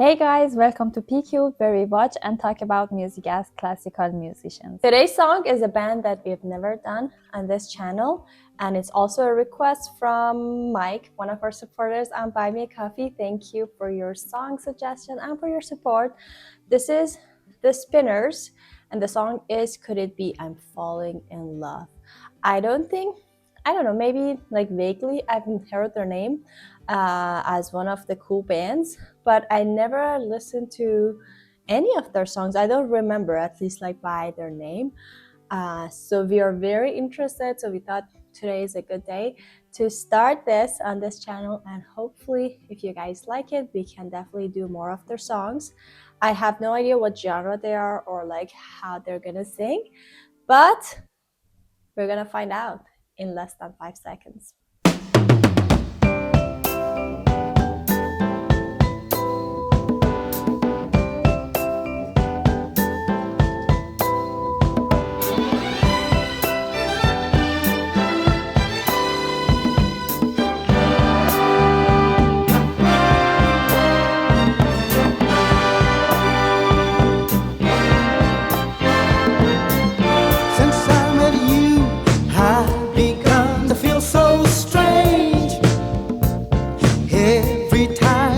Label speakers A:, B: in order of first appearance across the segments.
A: Hey guys, welcome to PQ, where we watch and talk about music as classical musicians. Today's song is a band that we've never done on this channel, and it's also a request from Mike, one of our supporters on Buy Me a Coffee. Thank you for your song suggestion and for your support. This is The Spinners, and the song is Could It Be I'm Falling in Love. I don't know, maybe like vaguely I've heard their name as one of the cool bands, but I never listened to any of their songs. I don't remember, at least like by their name. So we are very interested. So we thought today is a good day to start this on this channel, and hopefully if you guys like it, we can definitely do more of their songs. I have no idea what genre they are or like how they're gonna sing, but we're gonna find out in less than 5 seconds.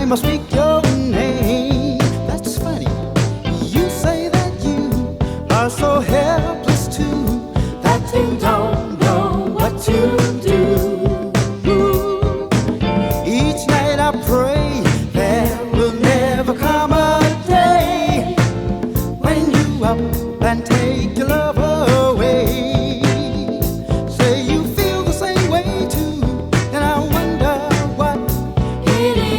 B: I speak your name. That's funny. You say that you are so helpless too, that you don't know what to do. Each night I pray there will never come a day when you up and take your love away. Say you feel the same way too, and I wonder what it is.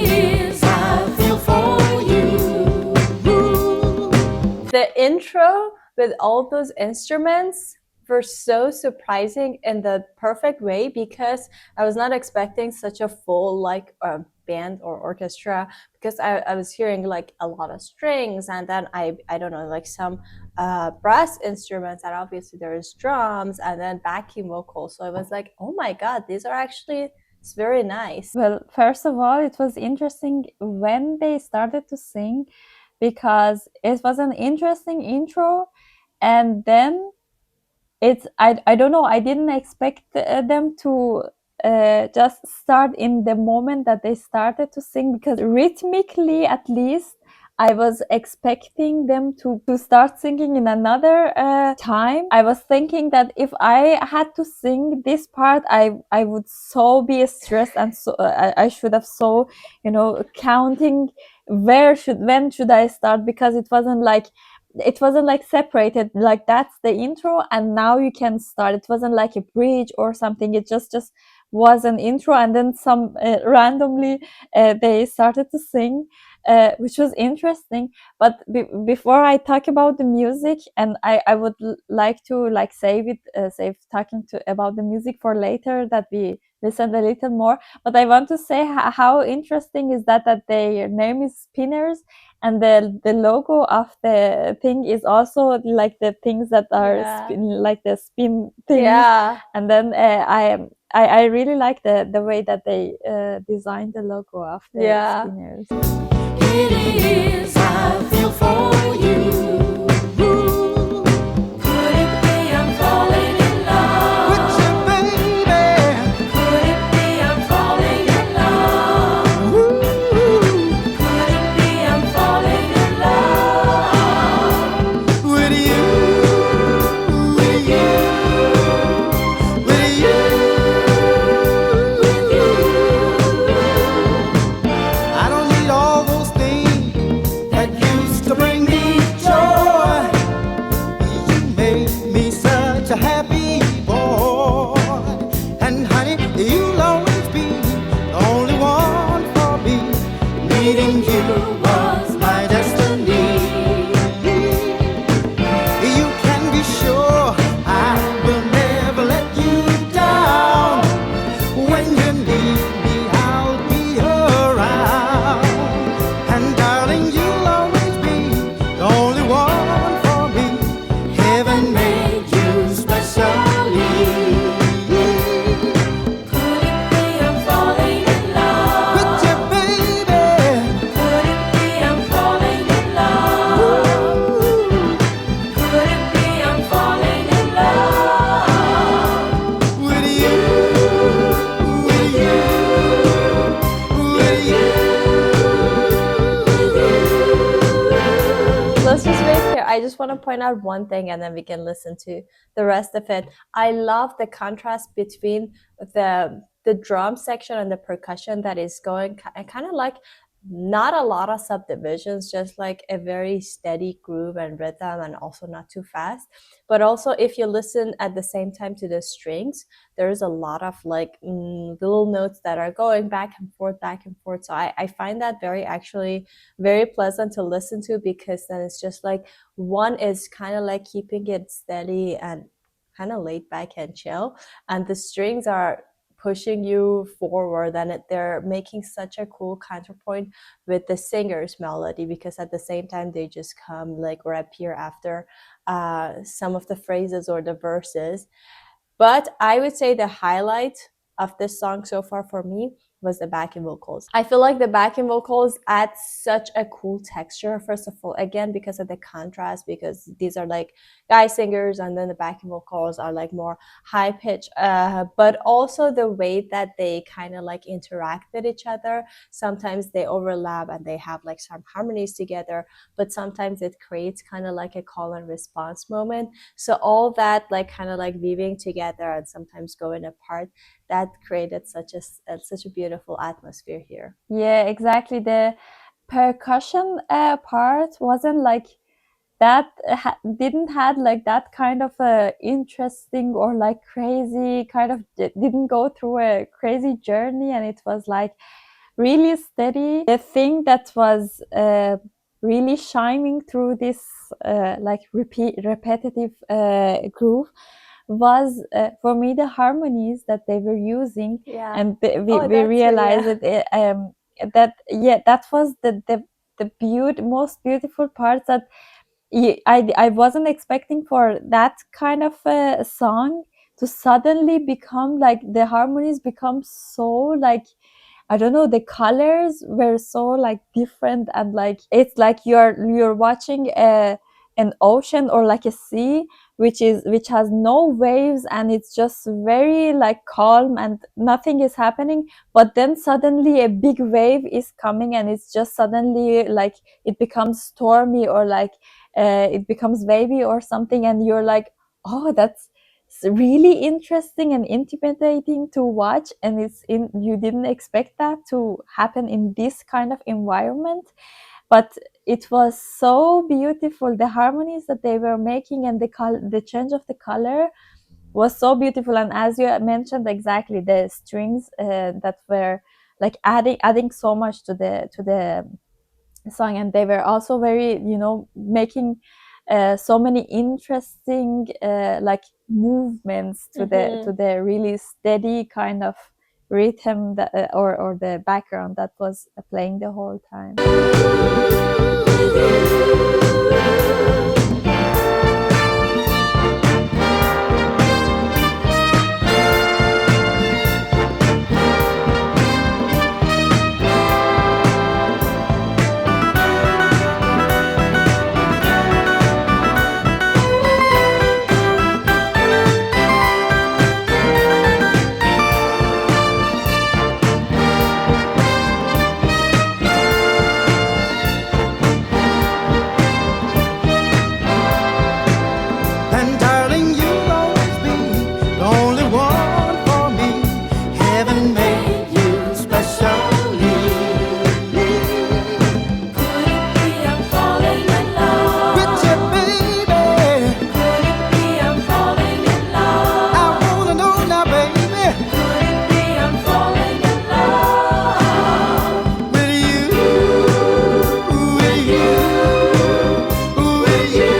A: The intro with all those instruments were so surprising in the perfect way, because I was not expecting such a full like band or orchestra, because I was hearing like a lot of strings, and then I don't know, like some brass instruments, and obviously there's drums and then backing vocals. So I was like, oh my god, these are actually, it's very nice. Well, first of all, it was interesting when they started to sing, because it was an interesting intro, and then it's I don't know, I didn't expect them to just start in the moment that they started to sing, because rhythmically at least I was expecting them to start singing in another time. I was thinking that if I had to sing this part, I would so be stressed, and so I should have so, counting when should I start, because it wasn't like separated, like that's the intro and now you can start. It wasn't like a bridge or something. It just was an intro, and then some randomly they started to sing, which was interesting. But before I talk about the music, and I would like to like save talking about the music for later, that we listen a little more. But I want to say how interesting is that their name is Spinners, and the logo of the thing is also like the things that are like the spin things. Yeah. And then I really like the way that they designed the logo of the Spinners.
B: It is, I feel for you.
A: I just want to point out one thing and then we can listen to the rest of it. I love the contrast between the drum section and the percussion that is going kind of like not a lot of subdivisions, just like a very steady groove and rhythm, and also not too fast. But also, if you listen at the same time to the strings, there's a lot of like little notes that are going back and forth, back and forth. So I find that very actually very pleasant to listen to, because then it's just like one is kind of like keeping it steady and kind of laid back and chill, and the strings are pushing you forward, and they're making such a cool counterpoint with the singer's melody, because at the same time they just come like or appear after some of the phrases or the verses. But I would say the highlight of this song so far for me was the backing vocals. I feel like the backing vocals add such a cool texture, first of all, again, because of the contrast, because these are like guy singers and then the backing vocals are like more high pitch, but also the way that they kind of like interact with each other. Sometimes they overlap and they have like some harmonies together, but sometimes it creates kind of like a call and response moment. So all that like kind of like weaving together and sometimes going apart, that created such a beautiful atmosphere here.
C: Yeah, exactly. The percussion part wasn't like that, didn't had like that kind of a interesting or like crazy kind of, didn't go through a crazy journey, and it was like really steady. The thing that was really shining through this like repetitive groove was for me the harmonies that they were using.
A: Yeah.
C: And
A: Oh,
C: we
A: that too.
C: realized
A: Yeah.
C: that yeah, that was the most beautiful part, that I wasn't expecting for that kind of a song to suddenly become like the harmonies become so like, I don't know, the colors were so like different, and like it's like you're watching an ocean or like a sea which has no waves, and it's just very like calm and nothing is happening, but then suddenly a big wave is coming and it's just suddenly like it becomes stormy, or like it becomes wavy or something, and you're like, oh, that's really interesting and intimidating to watch, and you didn't expect that to happen in this kind of environment. But it was so beautiful, the harmonies that they were making, and the change of the color was so beautiful. And as you mentioned, exactly, the strings that were like adding so much to the song, and they were also very, making so many interesting like movements to
A: Mm-hmm.
C: the really steady kind of rhythm that, or the background that was playing the whole time.
B: And darling, you'll always be the only one for me. Heaven made you specially.
D: Could it be I'm falling in love?
B: With you, baby.
D: Could it be I'm falling in love?
B: I wanna know now, baby.
D: Could it be I'm falling in love?
B: With you, with you, with you.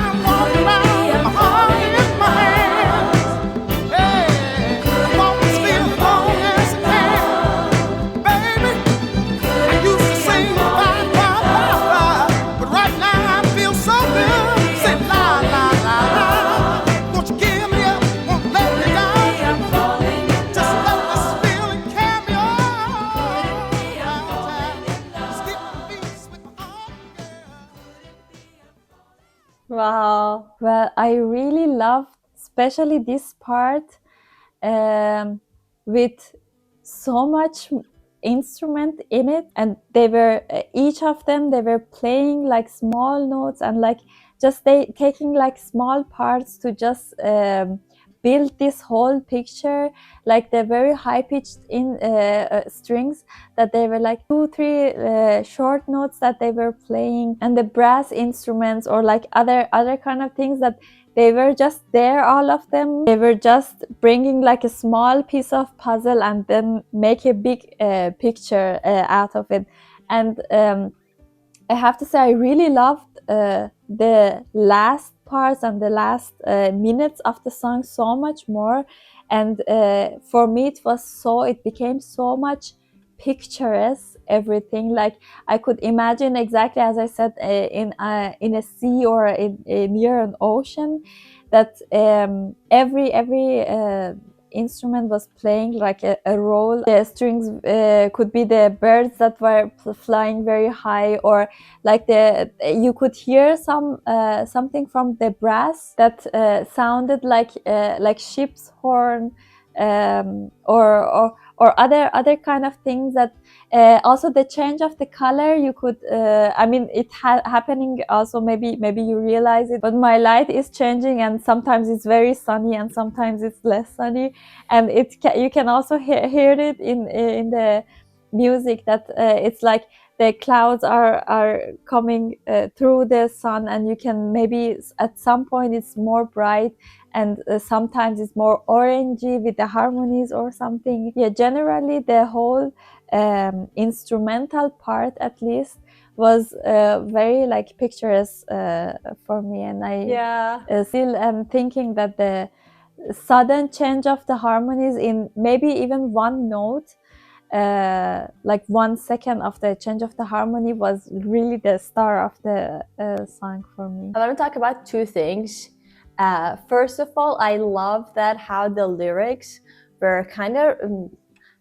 B: I'm walking around, my heart in my hands. Hey, I'm always feeling long as I can. Baby, I used to sing bye, bye, bye, bye, but right now I feel so good. Say la, la, la, la. Won't you give me up? Won't let me down.
D: I'm falling in
B: Just let
D: love.
B: this feeling carry me on.
D: I'm falling in love.
B: Skipping beats with my arm, girl.
A: Wow.
C: Well, I really loved especially this part, with so much instrument in it, and they were each of them, they were playing like small notes, and like just they taking like small parts to just build this whole picture, like the very high pitched in strings that they were like 2-3 short notes that they were playing, and the brass instruments or like other kind of things that they were just there, all of them. They were just bringing like a small piece of puzzle and then make a big picture out of it. And I have to say, I really loved the last parts and the last minutes of the song so much more. And for me, it became so much picturesque, everything. Like I could imagine exactly as I said, in a sea or near an ocean, that every instrument was playing like a role. The strings could be the birds that were flying very high, or like you could hear something from the brass that sounded like ship's horn, or other kind of things. That also the change of the color, you could I mean it happening also, maybe you realize it, but my light is changing, and sometimes it's very sunny and sometimes it's less sunny, and you can also hear it in the music, that it's like the clouds are coming through the sun, and you can maybe at some point it's more bright, and sometimes it's more orangey with the harmonies or something. Yeah, generally the whole instrumental part, at least, was very like picturesque for me, and I still am thinking that the sudden change of the harmonies in maybe even one note, like 1 second of the change of the harmony, was really the star of the song for me.
A: I want to talk about two things. First of all, I love that how the lyrics were kind of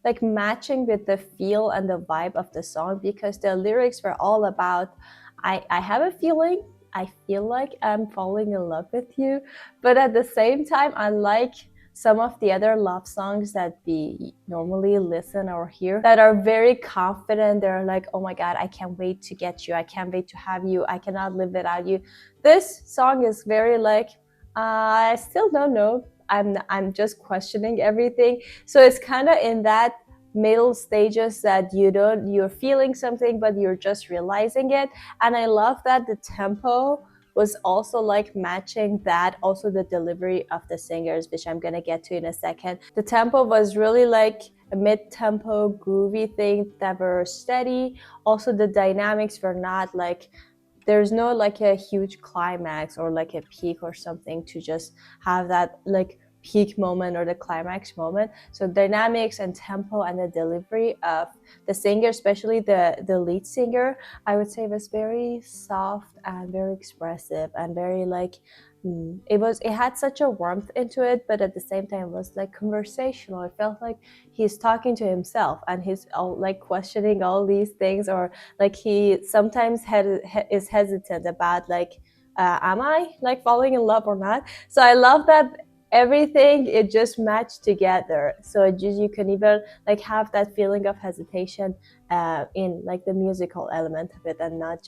A: like matching with the feel and the vibe of the song, because the lyrics were all about, I have a feeling, I feel like I'm falling in love with you, but at the same time, I like some of the other love songs that we normally listen or hear that are very confident. They're like, oh my God, I can't wait to get you. I can't wait to have you. I cannot live without you. This song is very like, I still don't know. I'm just questioning everything. So it's kind of in that middle stages that you're feeling something, but you're just realizing it. And I love that the tempo was also like matching that, also the delivery of the singers, which I'm gonna get to in a second. The tempo was really like a mid-tempo groovy thing that were steady. Also the dynamics were not like, there's no like a huge climax or like a peak or something to just have that like peak moment or the climax moment. So dynamics and tempo and the delivery of the singer, especially the lead singer, I would say was very soft and very expressive and very like it had such a warmth into it, but at the same time it was like conversational. It felt like he's talking to himself and he's all like questioning all these things, or like he sometimes is hesitant about like am I like falling in love or not. So I love that everything, it just matched together, so you can even like have that feeling of hesitation in like the musical element of it, and not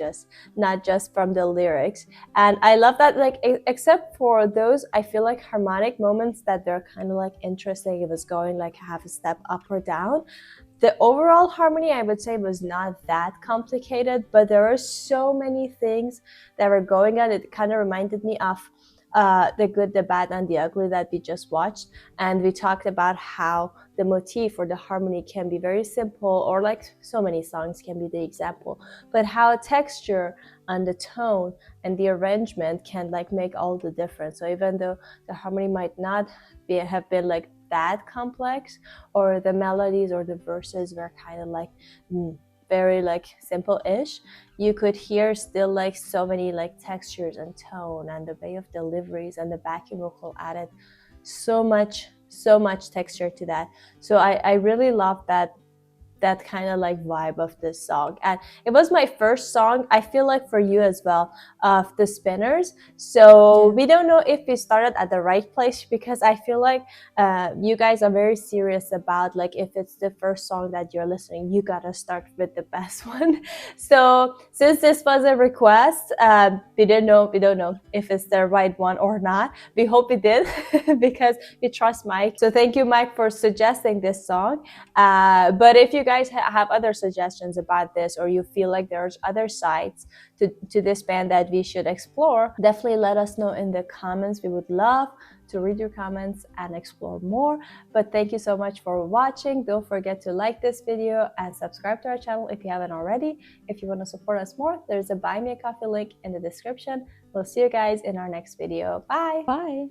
A: just from the lyrics. And I love that, like except for those, I feel like harmonic moments that they're kind of like interesting. It was going like half a step up or down. The overall harmony, I would say, was not that complicated, but there are so many things that were going on. It kind of reminded me of The Good, the Bad, and the Ugly that we just watched. And we talked about how the motif or the harmony can be very simple, or like so many songs can be the example, but how texture and the tone and the arrangement can like make all the difference. So even though the harmony might not have been like that complex, or the melodies or the verses were kind of like very like simple-ish, you could hear still like so many like textures and tone, and the way of deliveries and the backing vocal added so much texture to that. So I really love that that kind of like vibe of this song. And it was my first song, I feel like for you as well, of the Spinners. So we don't know if we started at the right place, because I feel like you guys are very serious about, like, if it's the first song that you're listening, you gotta start with the best one. So since this was a request, we don't know if it's the right one or not. We hope we did because we trust Mike. So thank you, Mike, for suggesting this song. But if you guys have other suggestions about this, or you feel like there's other sides to this band that we should explore, definitely let us know in the comments. We would love to read your comments and explore more. But thank you so much for watching. Don't forget to like this video and subscribe to our channel if you haven't already. If you want to support us more, there's a Buy Me a Coffee link in the description. We'll see you guys in our next video. Bye!
C: Bye!